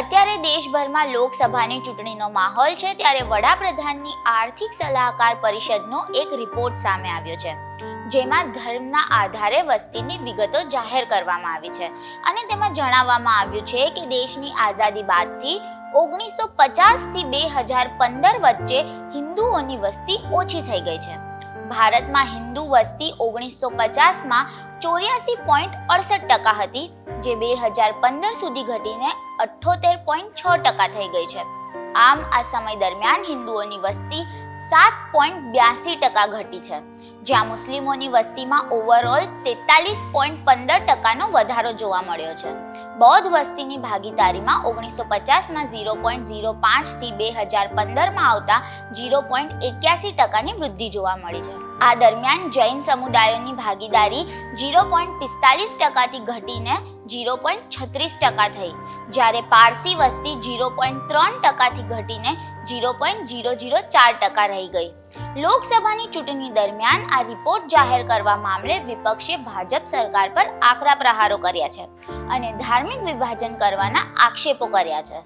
અત્યારે દેશભરમાં લોકસભાની ચૂંટણીનો માહોલ છે, ત્યારે વડાપ્રધાનની આર્થિક સલાહકાર પરિષદનો એક રિપોર્ટ સામે આવ્યો છે, જેમાં ધર્મના આધારે વસ્તીની વિગતો જાહેર કરવામાં આવી છે અને તેમાં જણાવવામાં આવ્યું છે કે દેશની આઝાદી બાદથી 1950 થી 2015 વચ્ચે હિન્દુઓની વસ્તી ઓછી થઈ ગઈ છે. ભારતમાં હિન્દુ વસ્તી 1950માં 84.68% હતી, જે 2015 સુધી ઘટીને 78.6% થઈ ગઈ છે. આમ આ સમય દરમિયાન હિન્દુઓની વસ્તી 7.82% ઘટી છે, જ્યાં મુસ્લિમોની વસ્તીમાં ઓવરઓલ 43.15%નો વધારો જોવા મળ્યો છે. બૌદ્ધ વસ્તીની ભાગીદારીમાં 1950માં 0.05 થી 2015માં આવતા 0.81%ની વૃદ્ધિ જોવા મળી છે. આ દરમિયાન જૈન સમુદાયોની ભાગીદારી 0.45% થી ઘટીને 0.36% થઈ, જ્યારે પારસી વસ્તી 0.3% થી ઘટીને 0.004% રહી ગઈ. લોકસભાની ચૂંટણી દરમિયાન આ રિપોર્ટ જાહેર કરવા મામલે વિપક્ષે ભાજપ સરકાર પર આકરા પ્રહારો કર્યા છે અને ધાર્મિક વિભાજન કરવાના આક્ષેપો કર્યા છે.